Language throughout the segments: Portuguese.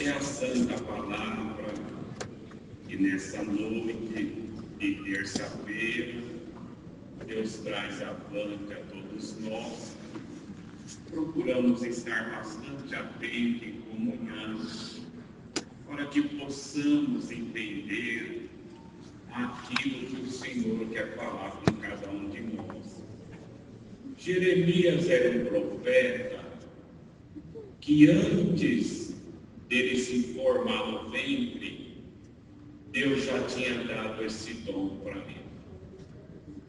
É a Santa Palavra que nessa noite de terça-feira Deus traz avante a todos nós. Procuramos estar bastante atentos em comunhão para que possamos entender aquilo que o Senhor quer falar com cada um de nós. Jeremias era um profeta que antes dele se formar no ventre, Deus já tinha dado esse dom para ele.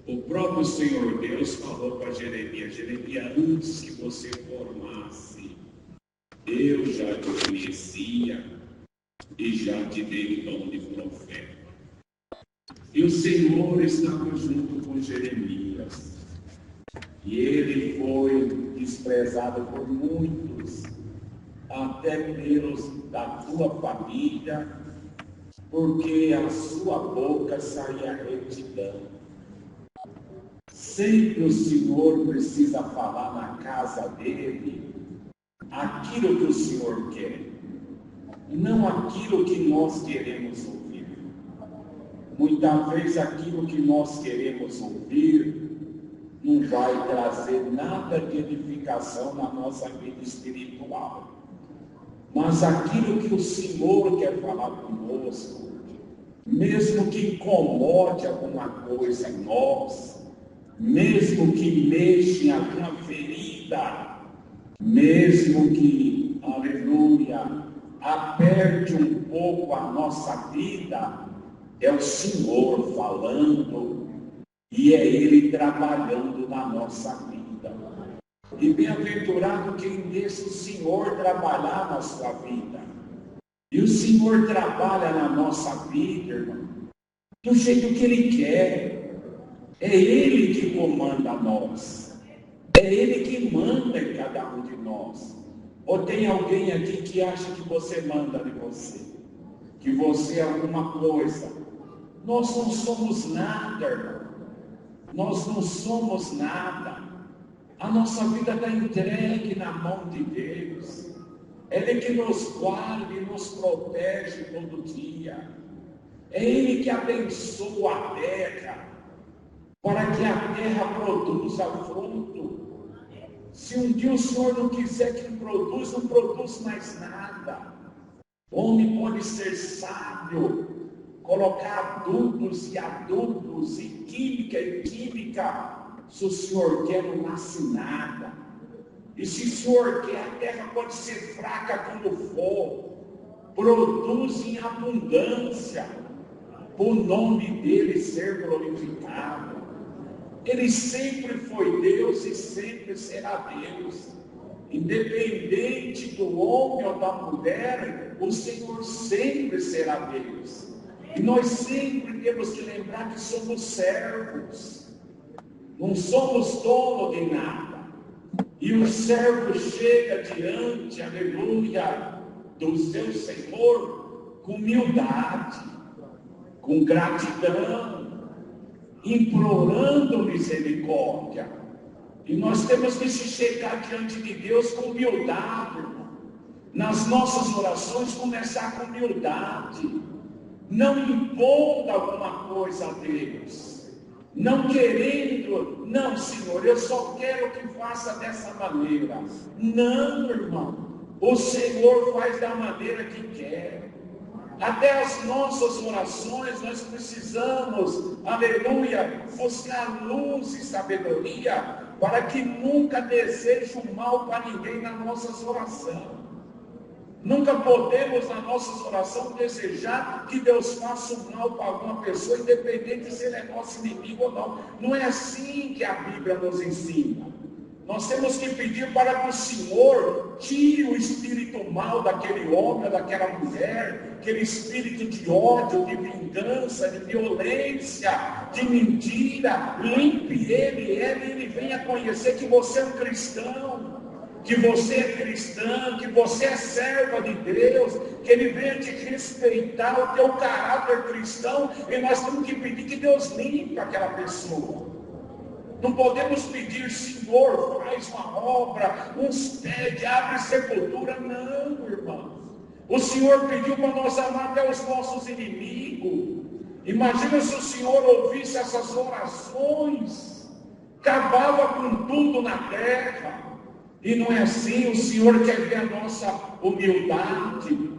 O próprio Senhor Deus falou para Jeremias: Jeremias, antes que você formasse, eu já te conhecia e já te dei o dom de profeta. E o Senhor estava junto com Jeremias. E ele foi desprezado por muitos, até pelos da tua família, porque a sua boca saía retidão. Sempre o Senhor precisa falar na casa dele aquilo que o Senhor quer, não aquilo que nós queremos ouvir. Muitas vezes aquilo que nós queremos ouvir não vai trazer nada de edificação na nossa vida espiritual. Mas aquilo que o Senhor quer falar conosco, mesmo que incomode alguma coisa em nós, mesmo que mexa em alguma ferida, mesmo que, aleluia, aperte um pouco a nossa vida, é o Senhor falando e é Ele trabalhando na nossa vida. E bem-aventurado quem deixa o Senhor trabalhar na sua vida. E o Senhor trabalha na nossa vida, irmão, do jeito que Ele quer. É Ele que comanda nós. É Ele que manda em cada um de nós. Ou tem alguém aqui que acha que você manda de você? Que você é alguma coisa? Nós não somos nada, irmão. Nós não somos nada. A nossa vida está entregue na mão de Deus. Ele que nos guarda e nos protege todo dia. É Ele que abençoa a terra, para que a terra produza fruto. Se um dia o Senhor não quiser que produza, não produz mais nada. O homem pode ser sábio, colocar adubos e adubos, e química. Se o Senhor quer, não nasce nada. E se o Senhor quer, a terra pode ser fraca como for, produz em abundância, para o nome dele ser glorificado. Ele sempre foi Deus e sempre será Deus. Independente do homem ou da mulher, o Senhor sempre será Deus. E nós sempre temos que lembrar que somos servos. Não somos donos de nada. E o servo chega diante, aleluia, do seu Senhor com humildade, com gratidão, implorando misericórdia. E nós temos que se chegar diante de Deus com humildade, irmão. Nas nossas orações, começar com humildade, não impondo alguma coisa a Deus. Não querendo, não, Senhor, eu só quero que faça dessa maneira. Não, irmão, o Senhor faz da maneira que quer. Até as nossas orações nós precisamos, aleluia, buscar luz e sabedoria, para que nunca deseje o mal para ninguém nas nossas orações. Nunca podemos, na nossa oração, desejar que Deus faça o mal para alguma pessoa, independente se ele é nosso inimigo ou não. Não é assim que a Bíblia nos ensina. Nós temos que pedir para que o Senhor tire o espírito mal daquele homem, daquela mulher, aquele espírito de ódio, de vingança, de violência, de mentira. Limpe ele venha conhecer que você é um cristão, que você é cristã, que você é serva de Deus, que Ele venha te respeitar o teu caráter cristão, e nós temos que pedir que Deus limpe aquela pessoa. Não podemos pedir, Senhor, faz uma obra, uns pede, abre sepultura. Não, irmão. O Senhor pediu para nós amar até os nossos inimigos. Imagina se o Senhor ouvisse essas orações, acabava com tudo na terra. E não é assim. O Senhor quer ver a nossa humildade.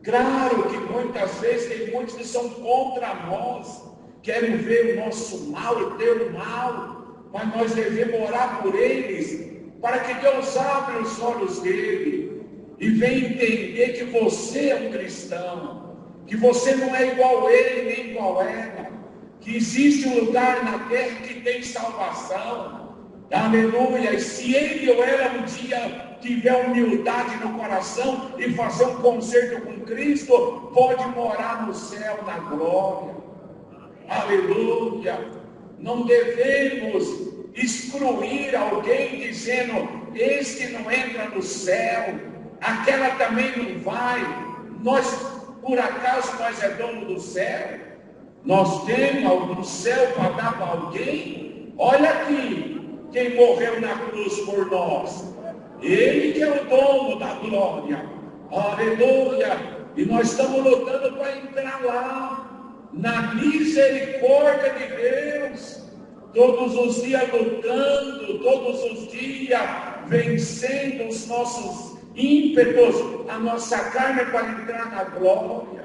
Claro que muitas vezes tem muitos que são contra nós, querem ver o nosso mal e ter o mal, mas nós devemos orar por eles, para que Deus abra os olhos dele e venha entender que você é um cristão, que você não é igual a ele nem igual a ela, que existe um lugar na terra que tem salvação. Aleluia. E se ele ou ela um dia tiver humildade no coração e fazer um concerto com Cristo, pode morar no céu na glória. Aleluia. Não devemos excluir alguém dizendo: este não entra no céu, aquela também não vai. Nós, por acaso, nós é dono do céu? Nós temos algum céu para dar para alguém? Olha aqui, quem morreu na cruz por nós, ele que é o dono da glória. Aleluia. E nós estamos lutando para entrar lá, na misericórdia de Deus, todos os dias lutando, todos os dias vencendo os nossos ímpetos, a nossa carne, para entrar na glória.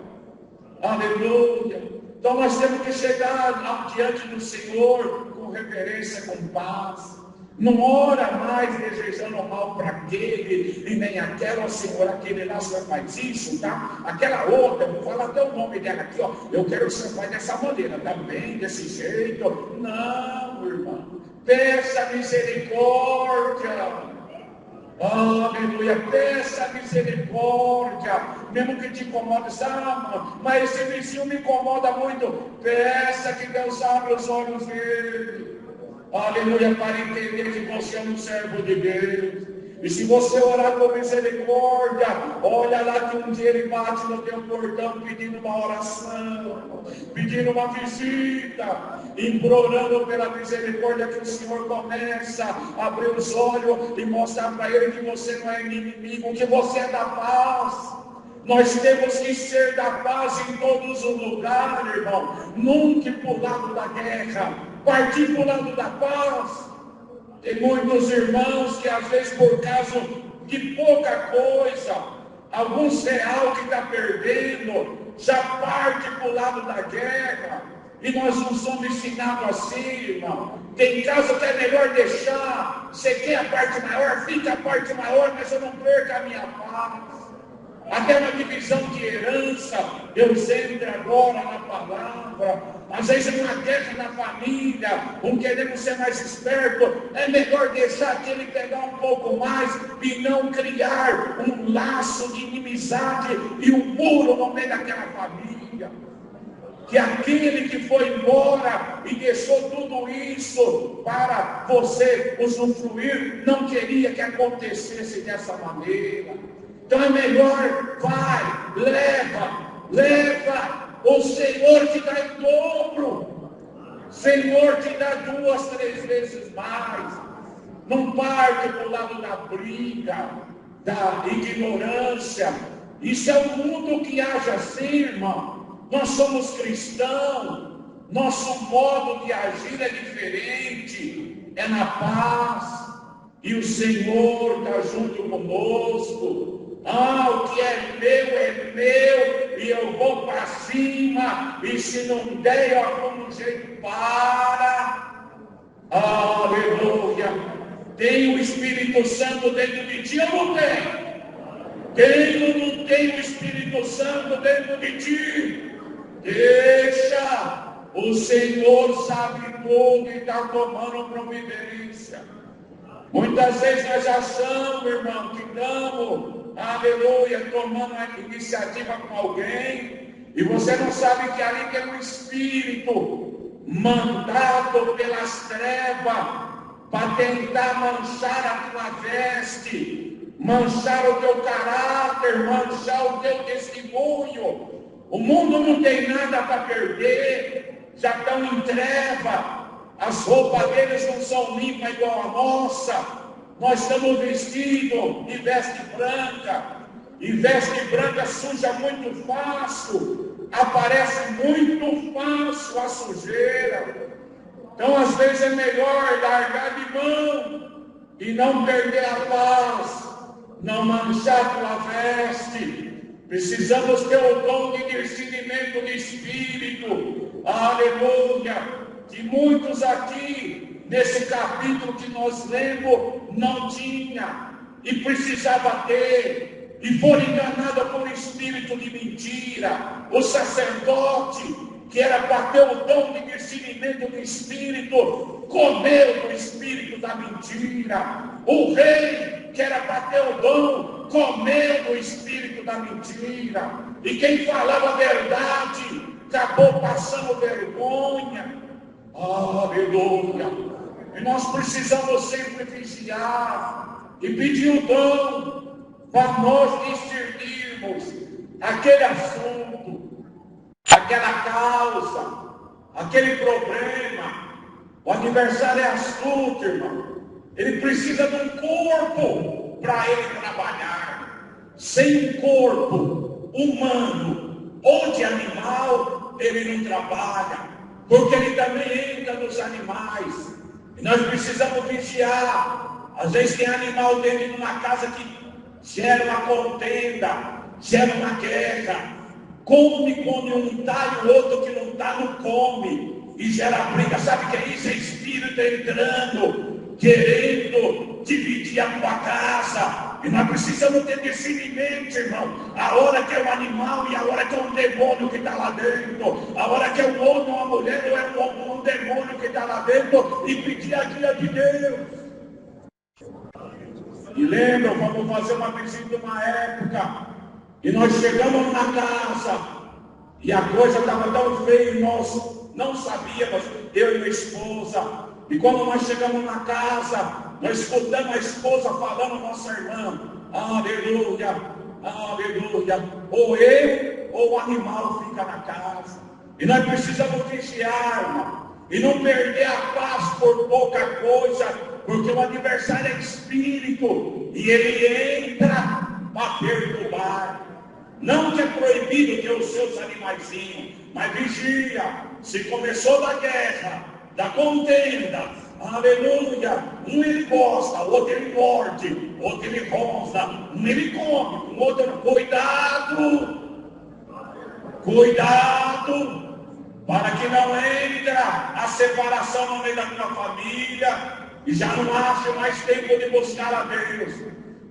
Aleluia. Então nós temos que chegar diante do Senhor com reverência, com paz. Não ora mais desejando mal para aquele e nem aquela. Senhor, aquele lá, o Senhor faz isso, tá? Aquela outra, vou falar até o nome dela aqui, ó. Eu quero que o Senhor faz dessa maneira, também, desse jeito. Não, irmão. Peça misericórdia. Aleluia. Peça misericórdia. Mesmo que te incomode, mas esse vizinho me incomoda muito. Peça que Deus abra os olhos dele. Aleluia, para entender que você é um servo de Deus. E se você orar com misericórdia, olha lá que um dia ele bate no teu portão pedindo uma oração, pedindo uma visita, implorando pela misericórdia, que o Senhor começa a abrir os olhos e mostrar para ele que você não é inimigo, que você é da paz. Nós temos que ser da paz em todos os lugares, irmão. Nunca para o lado da guerra, partir para o lado da paz. Tem muitos irmãos que às vezes por causa de pouca coisa, alguns real que está perdendo, já parte para o lado da guerra. E nós não somos ensinados assim, irmão. Tem casa que é melhor deixar. Você quer a parte maior? Fica a parte maior, mas eu não perca a minha paz. Até uma divisão de herança, Deus entra agora na palavra. Às vezes uma guerra na família, um querendo ser mais esperto, é melhor deixar aquele pegar um pouco mais e não criar um laço de inimizade e um muro no meio daquela família. Que aquele que foi embora e deixou tudo isso para você usufruir, não queria que acontecesse dessa maneira. Então é melhor, vai, leva, o Senhor te dá em dobro, o Senhor te dá 2, 3 vezes mais. Não parte para o lado da briga, da ignorância. Isso é o mundo que age assim, irmão. Nós somos cristãos, nosso modo de agir é diferente, é na paz, e o Senhor está junto conosco. O que é meu, e eu vou para cima, e se não der, eu arrumo um jeito para. Aleluia. Tem o Espírito Santo dentro de ti ou não tem? Tem ou não tem o Espírito Santo dentro de ti? Deixa, o Senhor sabe tudo e está tomando providência. Muitas vezes nós achamos, irmão, que estamos, aleluia, tomando uma iniciativa com alguém, e você não sabe que ali tem um espírito mandado pelas trevas para tentar manchar a tua veste, manchar o teu caráter, manchar o teu testemunho. O mundo não tem nada para perder, já estão em treva. As roupas deles não são limpas igual a nossa. Nós estamos vestidos de veste branca. E veste branca suja muito fácil, aparece muito fácil a sujeira. Então, às vezes, é melhor largar de mão e não perder a paz, não manchar tua veste. Precisamos ter o dom de discernimento de espírito. Aleluia! Que muitos aqui, nesse capítulo que nós lemos, não tinha e precisava ter. E foram enganados por um espírito de mentira. O sacerdote, que era para ter o dom de discernimento do espírito, comeu do espírito da mentira. O rei, que era para ter o dom, comeu do espírito da mentira. E quem falava a verdade, acabou passando vergonha. Aleluia! E nós precisamos sempre vigiar e pedir o dom para nós discernirmos aquele assunto, aquela causa, aquele problema. O adversário é astuto, irmão. Ele precisa de um corpo para ele trabalhar. Sem um corpo humano ou de animal, ele não trabalha, porque ele também entra nos animais. E nós precisamos vigiar. Às vezes tem animal dentro de uma casa que gera uma contenda, gera uma guerra. Come um tá e o outro que não tá não come. E gera briga. Sabe o que é isso? É espírito entrando, querendo dividir a tua casa. E nós precisamos ter discernimento, irmão. A hora que é um animal e a hora que é um demônio que está lá dentro. A hora que é um homem ou uma mulher ou é um demônio que está lá dentro. E pedir a guia de Deus. E lembra, vamos fazer uma visita uma época. E nós chegamos na casa. E a coisa estava tão feia e nós não sabíamos, eu e minha esposa. E quando nós chegamos na casa, nós escutamos a esposa falando à nossa irmã. Aleluia, aleluia. Ou eu ou o animal fica na casa. E nós precisamos vigiar, irmão. E não perder a paz por pouca coisa. Porque o adversário é espírito. E ele entra para perturbar. Não que é proibido ter os seus animaizinhos, mas vigia. Se começou da guerra, da contenda, aleluia, um ele gosta, o outro ele morde, o outro ele gosta, um ele come, o outro não. Cuidado, para que não entre a separação no meio da tua família, e já não ache mais tempo de buscar a Deus.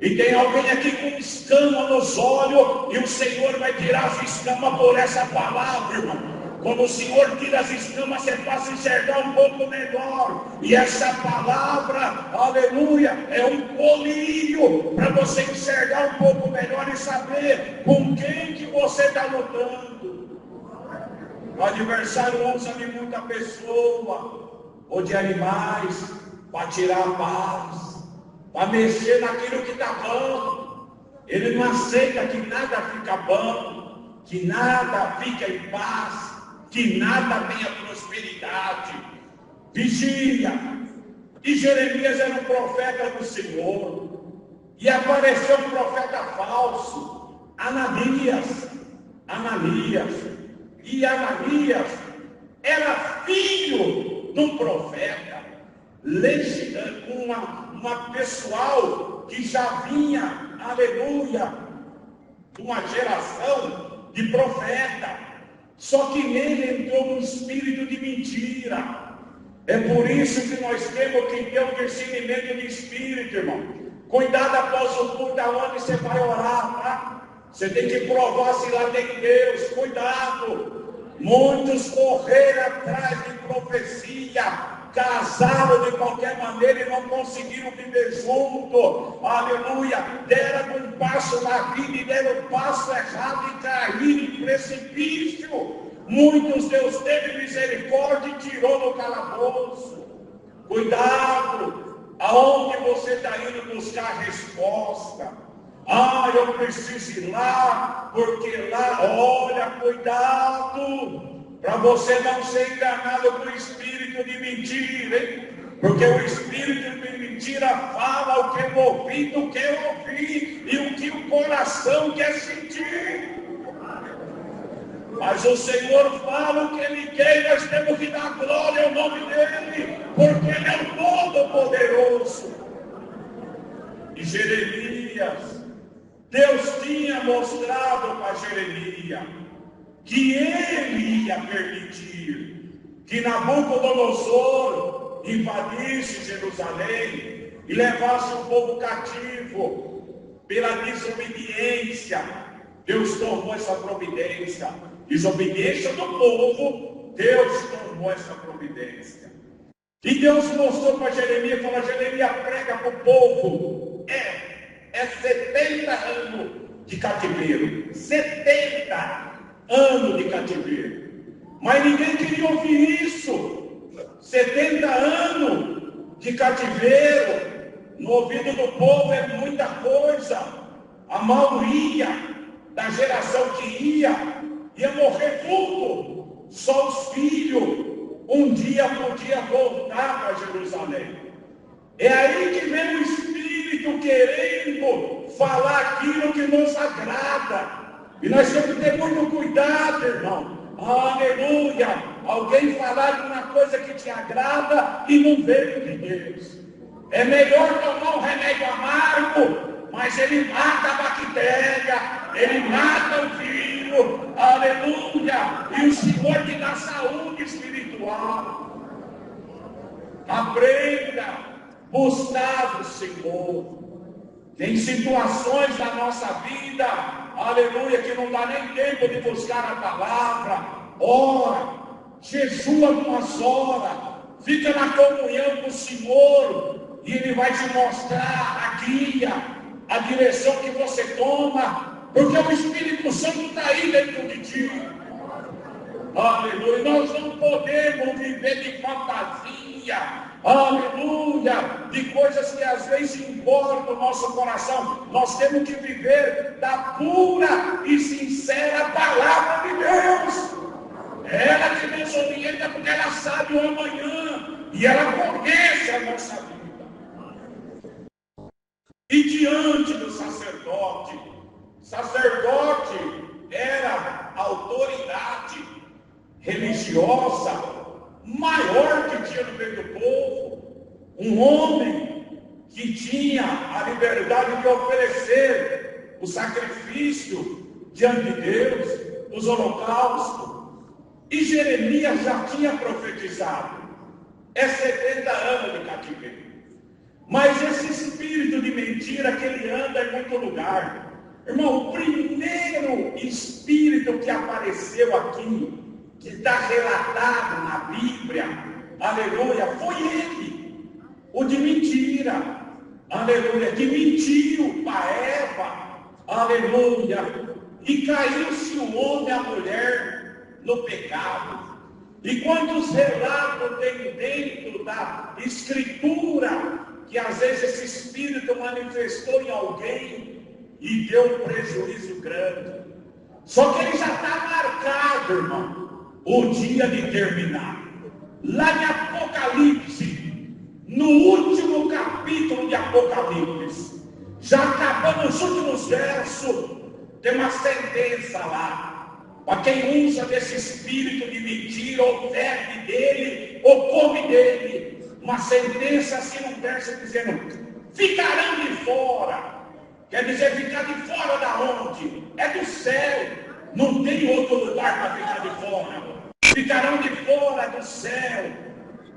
E tem alguém aqui com escama nos olhos, e o Senhor vai tirar as escamas por essa palavra, irmão. Quando o Senhor tira as escamas, você passa a enxergar um pouco melhor. E essa palavra, aleluia, é um colírio para você enxergar um pouco melhor e saber com quem que você está lutando. O adversário usa de muita pessoa, ou de animais, para tirar a paz, para mexer naquilo que está bom. Ele não aceita que nada fica bom, que nada fica em paz, que nada tenha prosperidade. Vigia. E Jeremias era um profeta do Senhor. E apareceu um profeta falso, Ananias. E Ananias era filho de um profeta. Uma pessoal que já vinha, aleluia, de uma geração de profeta. Só que nele entrou um espírito de mentira. É por isso que nós temos que ter um discernimento de espírito, irmão. Cuidado após o culto, aonde você vai orar, tá? Você tem que provar se lá tem Deus. Cuidado. Muitos correram atrás de profecia, casaram de qualquer maneira e não conseguiram viver junto. Aleluia. Deram um passo na vida e deram um passo errado e caíram em precipício. Muitos Deus teve misericórdia e tirou no calabouço. Cuidado, aonde você está indo buscar resposta? Eu preciso ir lá, porque lá, olha, cuidado, para você não ser enganado por espírito de mentira, hein? Porque o espírito de mentira fala o que o ouvido quer ouvir e o que o coração quer sentir. Mas o Senhor fala o que Ele quer, e nós temos que dar glória ao nome dEle, porque Ele é o Todo-Poderoso. E Jeremias, Deus tinha mostrado para Jeremias que Ele ia permitir que Nabucodonosor invadisse Jerusalém e levasse o povo cativo pela desobediência. Deus tomou essa providência. Desobediência do povo, Deus tomou essa providência. E Deus mostrou para Jeremias, falou: Jeremias, prega para o povo. É 70 anos de cativeiro. 70 anos de cativeiro. Mas ninguém queria ouvir isso. 70 anos de cativeiro no ouvido do povo é muita coisa. A maioria da geração que ia morrer tudo. Só os filhos um dia podia voltar para Jerusalém. É aí que vem o Espírito querendo falar aquilo que nos agrada. E nós temos que ter muito cuidado, irmão. Aleluia! Alguém falar de uma coisa que te agrada e não veio de Deus. É melhor tomar um remédio amargo, mas ele mata a bactéria, ele mata o vírus. Aleluia! E o Senhor te dá saúde espiritual. Aprenda a buscar o Senhor. Tem situações na nossa vida, aleluia, que não dá nem tempo de buscar a palavra. Ora, jejua umas horas, fica na comunhão com o Senhor, e Ele vai te mostrar a guia, a direção que você toma, porque o Espírito Santo está aí dentro de ti. Aleluia. Nós não podemos viver de fantasia, aleluia, de coisas que às vezes importam o nosso coração. Nós temos que viver da pura e sincera palavra de Deus. Ela que nos orienta, porque ela sabe o amanhã e ela conhece a nossa vida. E diante do sacerdote era a autoridade religiosa maior que tinha no meio do povo. Um homem que tinha a liberdade de oferecer o sacrifício diante de Deus, os holocaustos. E Jeremias já tinha profetizado. É 70 anos de cativeiro. Mas esse espírito de mentira que ele anda em muito lugar. Irmão, o primeiro espírito que apareceu aqui, que está relatado na Bíblia, aleluia, foi ele, o de mentira, aleluia, que mentiu para Eva, aleluia, e caiu-se o homem e a mulher no pecado. E quantos relatos tem dentro da Escritura, que às vezes esse espírito manifestou em alguém e deu um prejuízo grande. Só que ele já está marcado, irmão, o dia de terminar. Lá em Apocalipse, no último capítulo de Apocalipse, já acabando os últimos versos, tem uma sentença lá. Para quem usa desse espírito de mentira, ou bebe dele, ou come dele, uma sentença assim, um verso dizendo: ficarão de fora. Quer dizer, ficar de fora da onde? É do céu. Não tem outro lugar para ficar de fora. Ficarão de fora do céu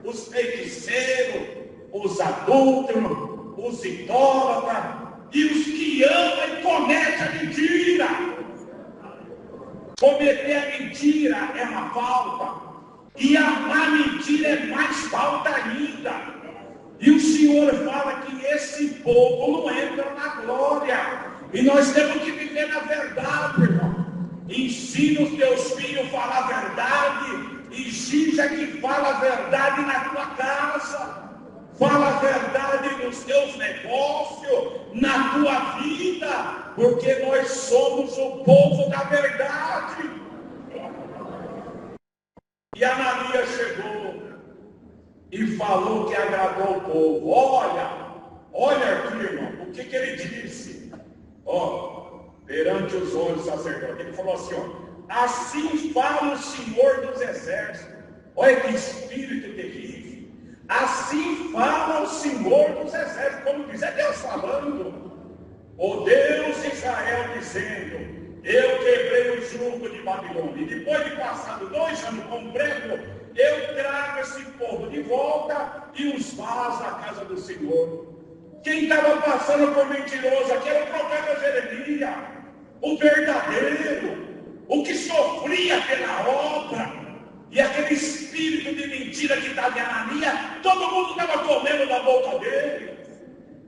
os feiticeiros, os adúlteros, os idólatras e os que amam e cometem a mentira. Cometer a mentira é uma falta. E amar mentira é mais falta ainda. E o Senhor fala que esse povo não entra na glória. E nós temos que viver na verdade, irmão. Ensina os teus filhos a falar a verdade. Exija que fala a verdade na tua casa. Fala a verdade nos teus negócios, na tua vida. Porque nós somos o povo da verdade. E Ananias chegou. e falou que agradou o povo. Olha aqui, irmão, o que ele disse? Perante os olhos do sacerdote, ele falou assim, assim fala o Senhor dos Exércitos. Olha que espírito terrível. Assim fala o Senhor dos Exércitos, como diz, é Deus falando. O Deus de Israel dizendo, eu quebrei o jugo de Babilônia, e depois de passado 2 anos completo, eu trago esse povo de volta e os vazo à casa do Senhor. Quem estava passando por mentiroso aqui era o profeta Jeremias, o verdadeiro, o que sofria pela obra. E aquele espírito de mentira que estava em Ananias, todo mundo estava comendo da boca dele.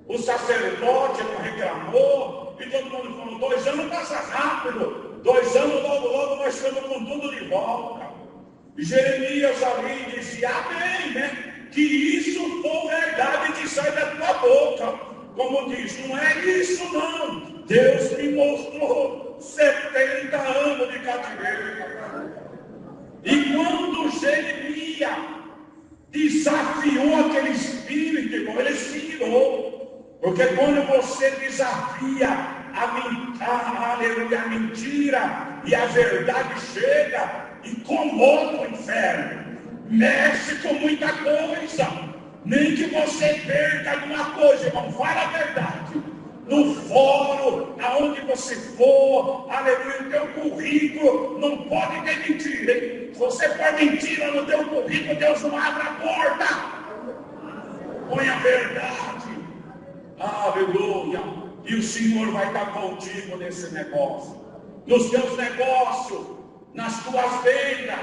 O sacerdote não reclamou, e todo mundo falou, 2 anos passa rápido, 2 anos logo nós estamos com tudo de volta. E Jeremias ali dizia, amém, né? Que isso for verdade que sai da tua boca. Como diz, não é isso não. Deus me mostrou 70 anos de cativeiro. E quando Jeremias desafiou aquele espírito, irmão, ele se irou. Porque quando você desafia a mentira e a verdade chega, incomoda o inferno, mexe com muita coisa. Nem que você perca alguma coisa, irmão, fala a verdade. No fórum, aonde você for, aleluia, o teu currículo não pode ter mentira, hein? Se você for mentira no teu currículo, Deus não abre a porta. Põe a verdade. Aleluia. E o Senhor vai estar contigo nesse negócio. Nos teus negócios, nas tuas vendas,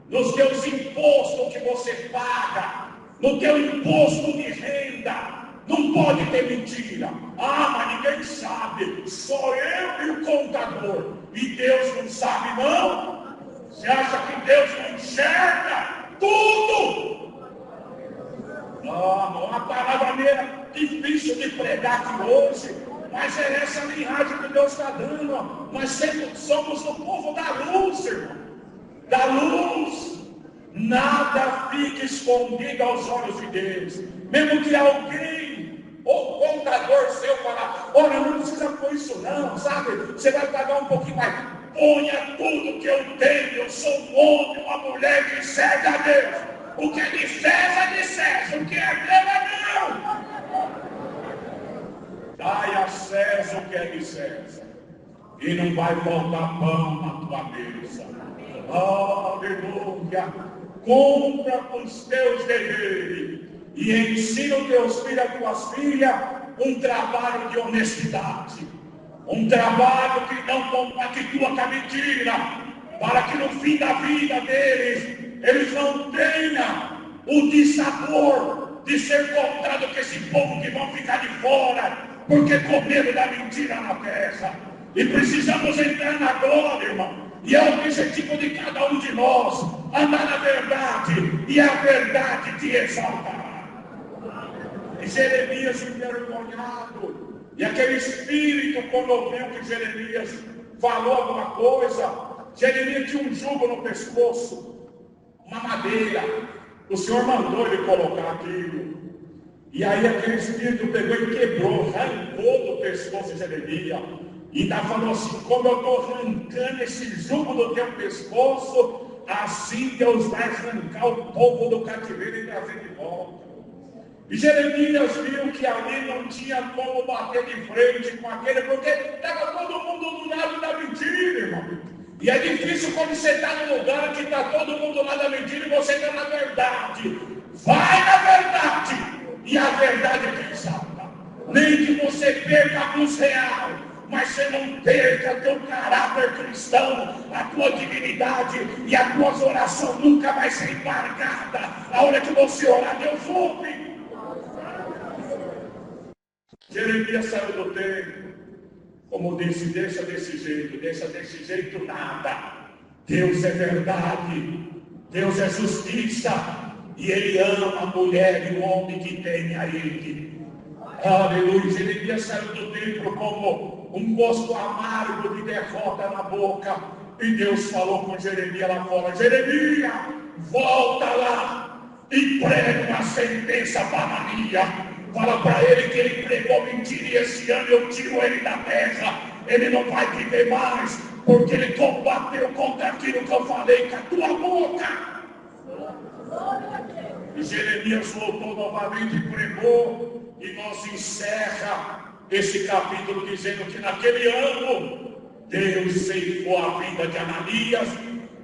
nos teus impostos que você paga, no teu imposto de renda. Não pode ter mentira. Mas ninguém sabe. Só eu e o contador. E Deus não sabe, não? Você acha que Deus não enxerga tudo? Uma palavra meio difícil de pregar aqui hoje. Mas é essa linhagem que Deus está dando. Nós sempre somos o povo da luz, irmão. Da luz. Nada fica escondido aos olhos de Deus. Mesmo que alguém, ou contador seu, falar, olha, não precisa pôr isso não, sabe? Você vai pagar um pouquinho mais. Ponha tudo que eu tenho. Eu sou um homem, uma mulher que serve a Deus. O que é de César é de César. O que é meu é meu. Dai a César o que é de César. E não vai faltar pão na tua mesa. Aleluia. Cumpra os teus deveres e ensina os teus filhos e tuas filhas um trabalho de honestidade, um trabalho que não compactua com a mentira, para que no fim da vida deles eles não tenham o dissabor de ser encontrado com esse povo que vão ficar de fora porque comeram da mentira na terra. E precisamos entrar na glória, irmão. E é o objetivo de cada um de nós, andar na verdade, e a verdade te exaltará. E Jeremias envergonhado, e aquele espírito, quando ouviu que Jeremias falou alguma coisa, Jeremias tinha um jugo no pescoço, uma madeira, o Senhor mandou ele colocar aquilo, e aí aquele espírito pegou e quebrou, arrancou do pescoço de Jeremias. E ainda falou assim, como eu estou arrancando esse jugo do teu pescoço, assim Deus vai arrancar o povo do cativeiro e trazer de volta. E Jeremias viu que ali não tinha como bater de frente com aquele, porque estava todo mundo do lado da mentira, irmão. E é difícil quando você está num lugar que está todo mundo lá da mentira e você está na verdade. Vai na verdade, e a verdade te exalta. Nem que você perca alguns reais, mas você não perca teu caráter cristão, a tua dignidade, e as tuas orações nunca vai ser embargada. A hora que você orar, Deus ouve. Jeremias saiu do templo, como disse, deixa desse jeito nada. Deus é verdade, Deus é justiça, e Ele ama a mulher e o homem que tem a Ele. Aleluia. Jeremias saiu do templo como um gosto amargo de derrota na boca. E Deus falou com Jeremias lá fora, Jeremias, volta lá. e prega uma sentença para Ananias. Fala para ele que ele pregou mentira e esse ano eu tiro ele da terra. Ele não vai viver mais, porque ele combateu contra aquilo que eu falei com a tua boca. E Jeremias voltou novamente e pregou, e nós encerra esse capítulo dizendo que naquele ano Deus ceifou a vida de Ananias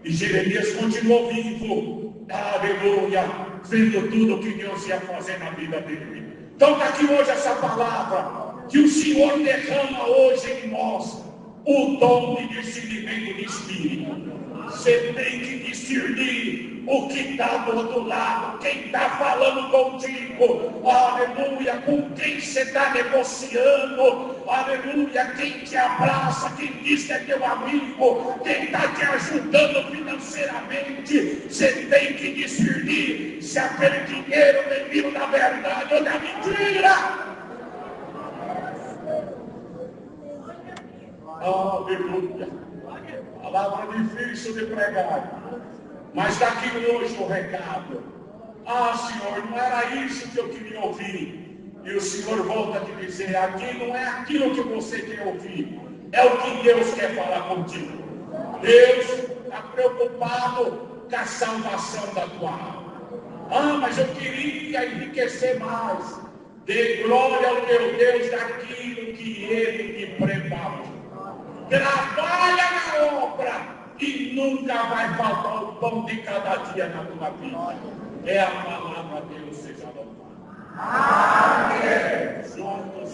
e Jeremias continuou vivo, aleluia, vendo tudo o que Deus ia fazer na vida dele. Então está aqui hoje essa palavra, que o Senhor derrama hoje em nós o dom de discernimento de espírito. Você tem que discernir o que está do outro lado, quem está falando contigo, aleluia, com quem você está negociando, aleluia, quem te abraça, quem diz que é teu amigo, quem está te ajudando financeiramente. Você tem que discernir se aquele dinheiro vem vindo da verdade ou da mentira. Aleluia. Palavra difícil de pregar, mas está aqui hoje o recado. Senhor, não era isso que eu queria ouvir. E o Senhor volta a te dizer, aqui não é aquilo que você quer ouvir, é o que Deus quer falar contigo. Deus está preocupado com a salvação da tua alma. Mas eu queria enriquecer mais. Dê glória ao teu Deus daquilo que Ele te preparou. Trabalha na obra e nunca vai faltar o pão de cada dia na tua vida. É a palavra de Deus, seja louvado. Amém. Juntos.